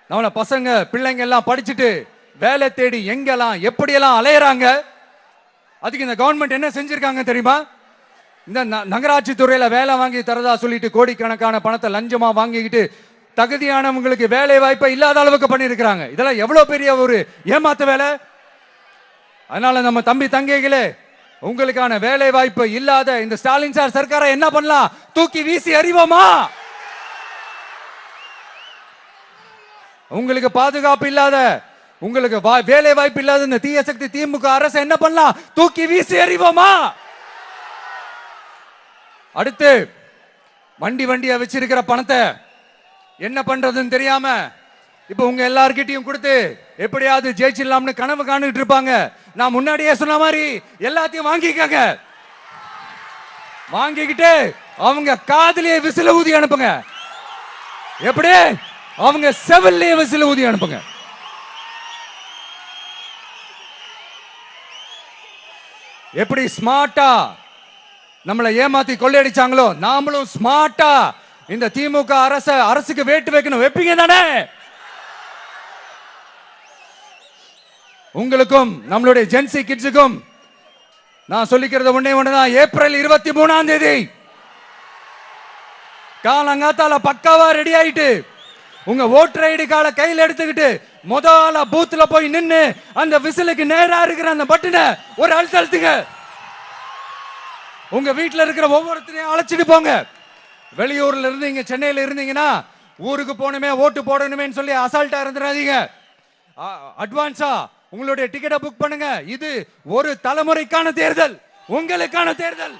நம்மள பசங்க பிள்ளைங்க எல்லாம் படிச்சுட்டு வேலை தேடி எங்கெல்லாம் எப்படியெல்லாம் அலையறாங்க. அதுக்கு இந்த கவர்மெண்ட் என்ன செஞ்சிருக்காங்க தெரியுமா? இந்த நகராட்சி துறையில வேலை வாங்கி தரதா சொல்லிட்டு கோடிக்கணக்கான பணத்தை லஞ்சமா வாங்கிக்கிட்டு தகுதியானவங்களுக்கு வேலை வாய்ப்பை இல்லாத அளவுக்கு பண்ணிருக்காங்க. இதெல்லாம் எவ்வளவு பெரிய ஒரு ஏமாத்து வேலை. அதனால நம்ம தம்பி தங்கைகளே, உங்களுக்கான வேலை வாய்ப்பு இல்லாத இந்த ஸ்டாலின் சார் சர்க்காரை என்ன பண்ணலாம்? தூக்கி வீசி அறிவோமா? உங்களுக்கு பாதுகாப்பு இல்லாத, உங்களுக்கு வேலை வாய்ப்பு இல்லாத இந்த தீய சக்தி திமுக அரசு என்ன பண்ணலாம்? தூக்கி வீசி அறிவோமா? அடுத்து வண்டியா வச்சிருக்கிற பணத்தை என்ன பண்றதுன்னு தெரியாம இப்ப உங்க எல்லார்கிட்டையும் கொடுத்து எப்படியாவது ஜெயிச்சிடலாம்னு கனவு காணிட்டு இருப்பாங்க. நான் முன்னாடியே சொன்ன மாதிரி எல்லாத்தையும் வாங்கிக்கங்க. வாங்கிக்கிட்டு அவங்க காதுலயே விசில ஊதி அனுப்புங்க. எப்படி? அவங்க செவிலே விசில ஊதி அனுப்புங்க. எப்படி ஸ்மார்ட்டா நம்மளை ஏமாத்தி கொள்ளையடிச்சாங்களோ, நாமளும் ஸ்மார்ட்டா இந்த திமுக அரசுக்கு வேட்டு வைக்கணும். வைப்பீங்க தானே? உங்களுக்கும் நம்மளுடைய ஜென்சி கிட்ஸுக்கும் நான் சொல்லிக்கிறது ஒண்ணுதான். ஏப்ரல் 23ஆம் தேதி காலங்காத்தால பக்காவா ரெடி ஆயிட்டு உங்க ஓட்டர் ஐடி கார்டை கையில் எடுத்துக்கிட்டு முதல்ல பூத்துல போய் நின்னு அந்த விசிலுக்கு நேரா இருக்கிற அந்த பட்டனை ஒரு அழுத்துங்க. உங்க வீட்டுல இருக்கிற ஒவ்வொருத்தரையும் அழைச்சிட்டு போங்க. வெளியூர்ல இருந்து இங்க சென்னையில இருந்தீங்கன்னா ஊருக்கு போகணுமே ஓட்டு போடணுமே சொல்லி அசால்ட்டா இருந்துடாதீங்க. அட்வான்ஸா உங்களுடைய டிக்கெட்டை புக் பண்ணுங்க. இது ஒரு தலைமுறைக்கான தேர்தல், உங்களுக்கான தேர்தல்.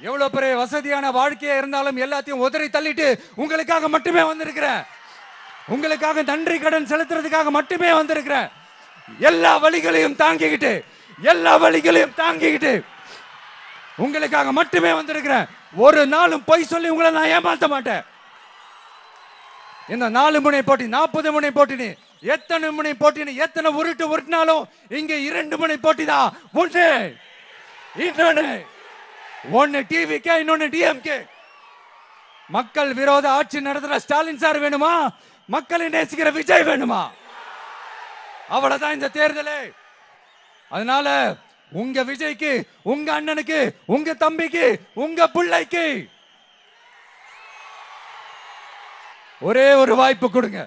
எவ்வளவு பெரிய வசதியான வாழ்க்கையா இருந்தாலும் எல்லாத்தையும் உதறி தள்ளிட்டு உங்களுக்காக மட்டுமே வந்திருக்கிறேன். உங்களுக்காக நன்றி கடன் செலுத்துறதுக்காக மட்டுமே வந்திருக்கிறேன். எல்லா வழிகளையும் தாங்கிக்கிட்டு உங்களுக்காக மட்டுமே வந்திருக்கிறேன். ஒரு நாளும் பொய் சொல்லி உங்களை நான் ஏமாத்த மாட்டேன். இந்த 4 முனை போட்டி 40 முனை போட்டி எத்தனை முனை போட்டி எத்தனை உருட்டினாலும் இங்க 2 முனை போட்டி தான். ஒன்னு டிவிகே, இன்னொன்னு டிஎம்கே. மக்கள் விரோத ஆட்சி நடத்துற ஸ்டாலின் சார் வேணுமா? மக்களை நேசிக்கிற விஜய் வேணுமா? அவ்வளவுதான் இந்த தேர்தலே. அதனால உங்க விஜய்க்கு, உங்க அண்ணனுக்கு, உங்க தம்பிக்கு, உங்க பிள்ளைக்கு ஒரே ஒரு வாய்ப்பு கொடுங்க.